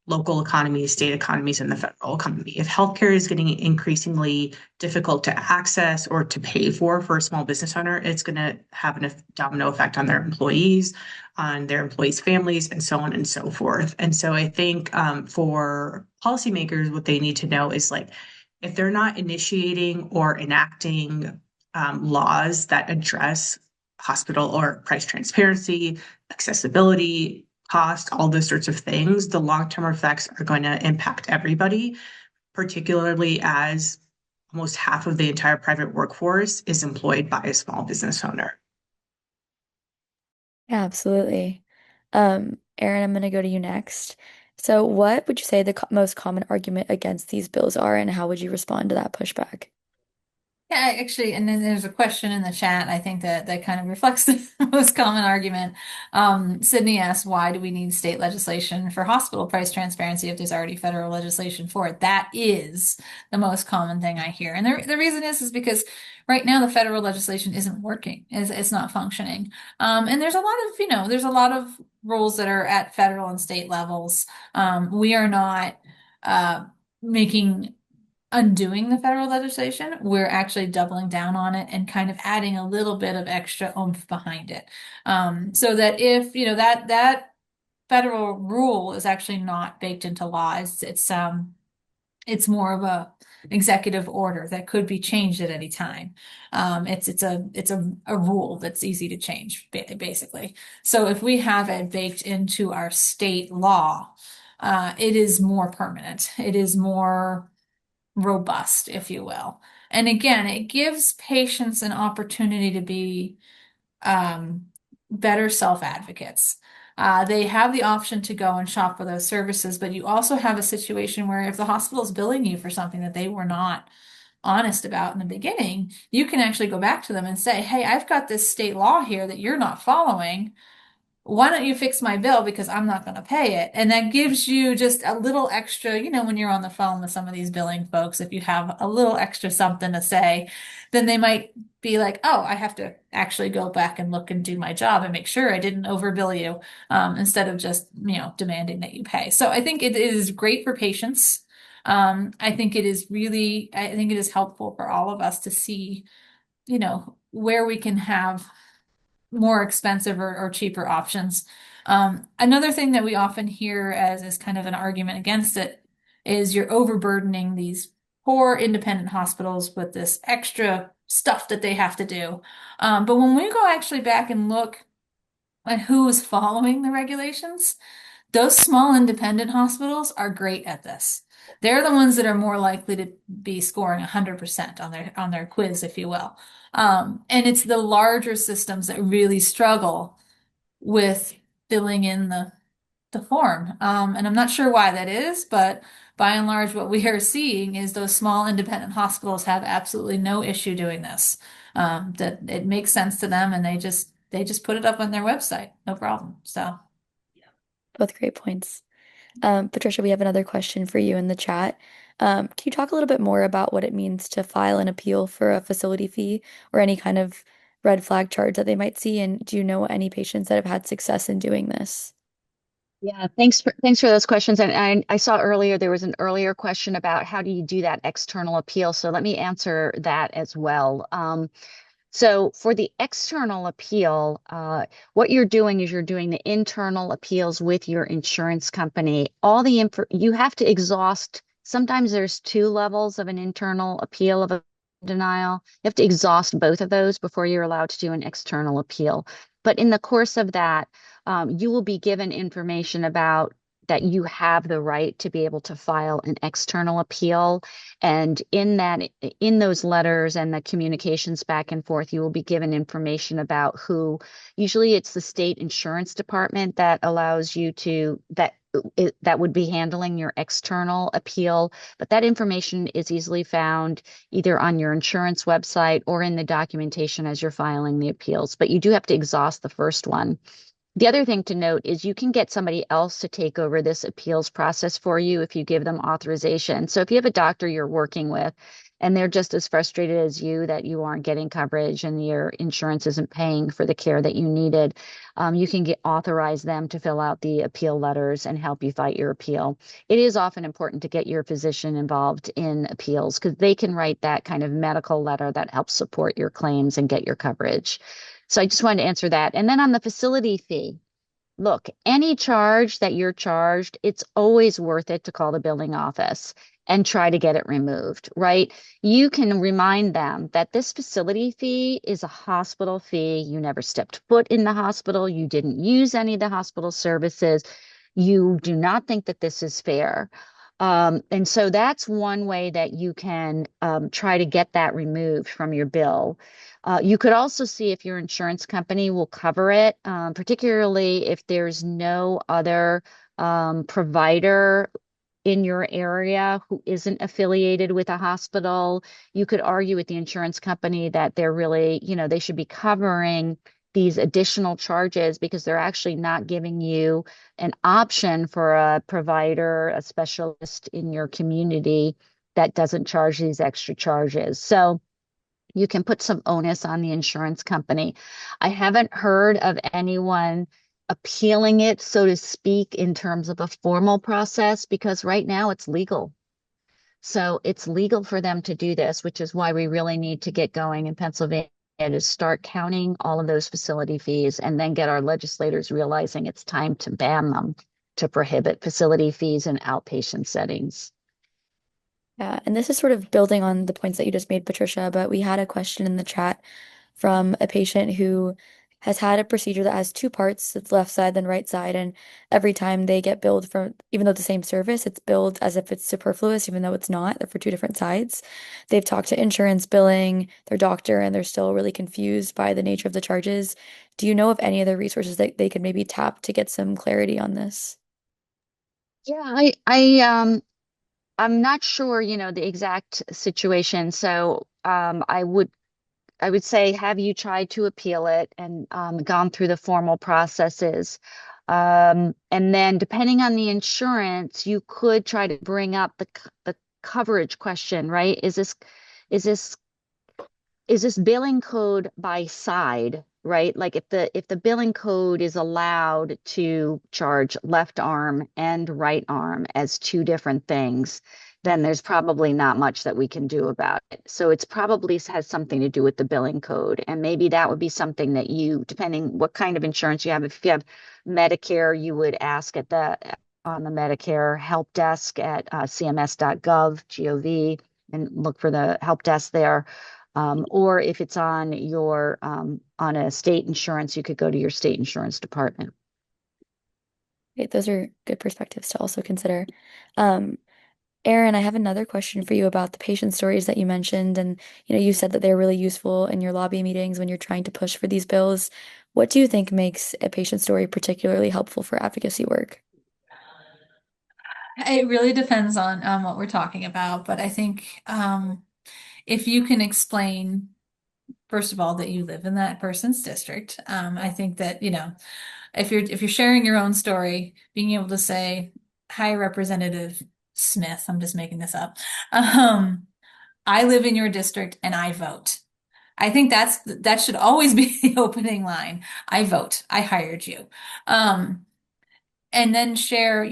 local economies, state economies, and the federal economy. If healthcare is getting increasingly difficult to access or to pay for a small business owner, it's going to have a domino effect on their employees, on their employees' families, and so on and so forth. And so I think for policymakers, what they need to know is like, if they're not initiating or enacting laws that address hospital or price transparency, accessibility, cost, all those sorts of things, the long-term effects are going to impact everybody, particularly as almost half of the entire private workforce is employed by a small business owner. Yeah, absolutely. Erin, I'm going to go to you next. So, what would you say the most common argument against these bills are, and how would you respond to that pushback? Yeah, actually, and then there's a question in the chat. I think that kind of reflects the most common argument. Sydney asked, why do we need state legislation for hospital price transparency if there's already federal legislation for it? That is the most common thing I hear. And the reason is because right now the federal legislation isn't working. It's not functioning. And there's a lot of, there's a lot of rules that are at federal and state levels. We are not making undoing the federal legislation. We're actually doubling down on it and kind of adding a little bit of extra oomph behind it. So that if, that federal rule is actually not baked into law. It's more of a executive order that could be changed at any time. It's a rule that's easy to change, basically. So if we have it baked into our state law, it is more permanent. It is more robust, if you will. And again, it gives patients an opportunity to be better self-advocates. They have the option to go and shop for those services, but you also have a situation where if the hospital is billing you for something that they were not honest about in the beginning, you can actually go back to them and say, hey, I've got this state law here that you're not following. Why don't you fix my bill because I'm not going to pay it? And that gives you just a little extra, when you're on the phone with some of these billing folks, if you have a little extra something to say, then they might be like, oh, I have to actually go back and look and do my job and make sure I didn't overbill you, instead of just, demanding that you pay. So I think it is great for patients. I think it is helpful for all of us to see, where we can have more expensive or cheaper options. Another thing that we often hear as is kind of an argument against it is you're overburdening these poor independent hospitals with this extra stuff that they have to do. But when we go actually back and look at who is following the regulations, those small independent hospitals are great at this. They're the ones that are more likely to be scoring 100% on their quiz, if you will. And it's the larger systems that really struggle with filling in the form. And I'm not sure why that is, but by and large, what we are seeing is those small independent hospitals have absolutely no issue doing this. That it makes sense to them, and they just put it up on their website, no problem. So. Both great points. Patricia, we have another question for you in the chat. Can you talk a little bit more about what it means to file an appeal for a facility fee or any kind of red flag charge that they might see? And do you know any patients that have had success in doing this? Yeah, thanks for those questions. And I saw earlier there was an earlier question about how do you do that external appeal. So let me answer that as well. So for the external appeal, what you're doing is you're doing the internal appeals with your insurance company. All the you have to exhaust. Sometimes there's two levels of an internal appeal of a denial. You have to exhaust both of those before you're allowed to do an external appeal. But in the course of that, you will be given information about that you have the right to be able to file an external appeal. And in those letters and the communications back and forth, you will be given information about who, usually it's the state insurance department that allows you to, that would be handling your external appeal. But that information is easily found either on your insurance website or in the documentation as you're filing the appeals. But you do have to exhaust the first one. The other thing to note is you can get somebody else to take over this appeals process for you if you give them authorization. So if you have a doctor you're working with and they're just as frustrated as you that you aren't getting coverage and your insurance isn't paying for the care that you needed, you can authorize them to fill out the appeal letters and help you fight your appeal. It is often important to get your physician involved in appeals because they can write that kind of medical letter that helps support your claims and get your coverage. So I just wanted to answer that. And then on the facility fee, look, any charge that you're charged, it's always worth it to call the billing office and try to get it removed, right? You can remind them that this facility fee is a hospital fee. You never stepped foot in the hospital. You didn't use any of the hospital services. You do not think that this is fair. And so that's one way that you can try to get that removed from your bill. You could also see if your insurance company will cover it, particularly if there's no other provider in your area who isn't affiliated with a hospital. You could argue with the insurance company that they're really, they should be covering these additional charges because they're actually not giving you an option for a provider, a specialist in your community that doesn't charge these extra charges. So you can put some onus on the insurance company. I haven't heard of anyone appealing it, so to speak, in terms of a formal process, because right now it's legal. So it's legal for them to do this, which is why we really need to get going in Pennsylvania to start counting all of those facility fees and then get our legislators realizing it's time to ban them, to prohibit facility fees in outpatient settings. Yeah, and this is sort of building on the points that you just made, Patricia, but we had a question in the chat from a patient who has had a procedure that has two parts, it's left side, then right side, and every time they get billed for, even though the same service, it's billed as if it's superfluous, even though it's not. They're for two different sides. They've talked to insurance billing, their doctor, and they're still really confused by the nature of the charges. Do you know of any other resources that they could maybe tap to get some clarity on this? Yeah, I'm not sure, the exact situation. So I would say, have you tried to appeal it and gone through the formal processes? And then depending on the insurance, you could try to bring up the coverage question, right? Is this is this billing code by side, right? Like if the billing code is allowed to charge left arm and right arm as two different things, then there's probably not much that we can do about it. So it's probably has something to do with the billing code. And maybe that would be something that you, depending what kind of insurance you have, if you have Medicare, you would ask on the Medicare help desk at cms.gov, and look for the help desk there. Or if it's on on a state insurance, you could go to your state insurance department. Right, those are good perspectives to also consider. Um, Erin, I have another question for you about the patient stories that you mentioned. And, you said that they're really useful in your lobby meetings when you're trying to push for these bills. What do you think makes a patient story particularly helpful for advocacy work? It really depends on what we're talking about, but I think if you can explain, first of all, that you live in that person's district, I think that, if you're sharing your own story, being able to say, "Hi, Representative Smith," I'm just making this up. I live in your district and I vote. I think that should always be the opening line. I vote. I hired you. And then share,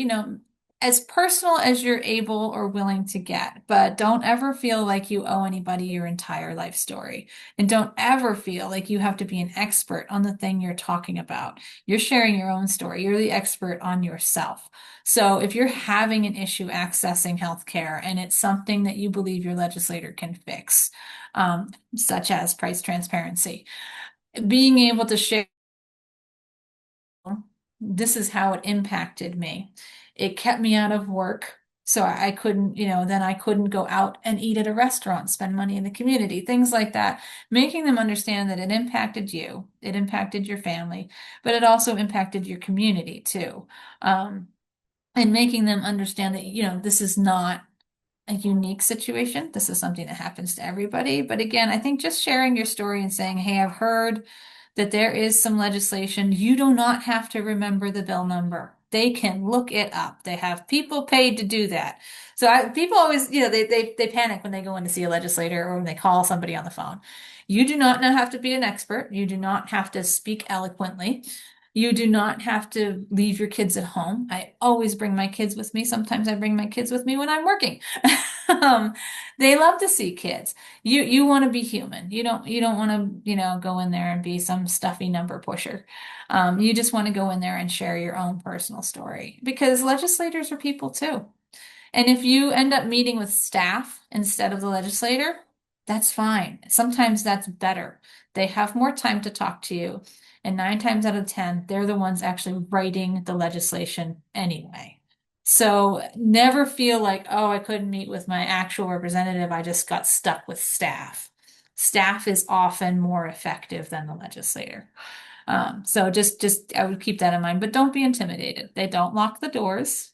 as personal as you're able or willing to get, but don't ever feel like you owe anybody your entire life story. And don't ever feel like you have to be an expert on the thing you're talking about. You're sharing your own story. You're the expert on yourself. So if you're having an issue accessing healthcare and it's something that you believe your legislator can fix, such as price transparency, being able to share, this is how it impacted me. It kept me out of work. So I couldn't, then I couldn't go out and eat at a restaurant, spend money in the community, things like that. Making them understand that it impacted you, it impacted your family, but it also impacted your community too. And making them understand that, this is not a unique situation. This is something that happens to everybody. But again, I think just sharing your story and saying, hey, I've heard that there is some legislation. You do not have to remember the bill number. They can look it up. They have people paid to do that. So people always, they panic when they go in to see a legislator or when they call somebody on the phone. You do not now have to be an expert. You do not have to speak eloquently. You do not have to leave your kids at home. I always bring my kids with me. Sometimes I bring my kids with me when I'm working. Um, they love to see kids. You want to be human. You don't want to, go in there and be some stuffy number pusher. You just want to go in there and share your own personal story because legislators are people too. And if you end up meeting with staff instead of the legislator, that's fine. Sometimes that's better. They have more time to talk to you. And 9 times out of 10, they're the ones actually writing the legislation anyway. So never feel like, oh, I couldn't meet with my actual representative. I just got stuck with staff. Staff is often more effective than the legislator. So just I would keep that in mind, but don't be intimidated. They don't lock the doors.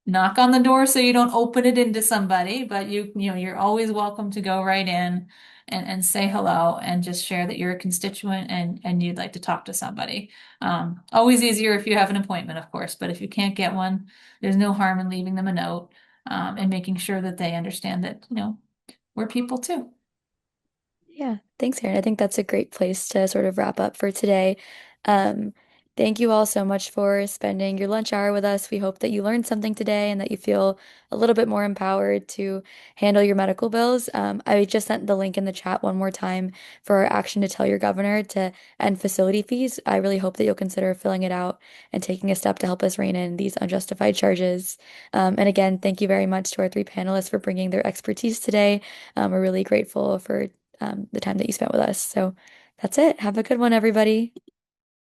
Knock on the door so you don't open it into somebody, but you're always welcome to go right in and say hello and just share that you're a constituent and you'd like to talk to somebody. Always easier if you have an appointment, of course, but if you can't get one, there's no harm in leaving them a note, and making sure that they understand that, we're people too. Yeah, thanks, Erin. I think that's a great place to sort of wrap up for today. Um, Thank you all so much for spending your lunch hour with us. We hope that you learned something today and that you feel a little bit more empowered to handle your medical bills. I just sent the link in the chat one more time for our action to tell your governor to end facility fees. I really hope that you'll consider filling it out and taking a step to help us rein in these unjustified charges. And again, thank you very much to our three panelists for bringing their expertise today. We're really grateful for the time that you spent with us. So that's it. Have a good one, everybody.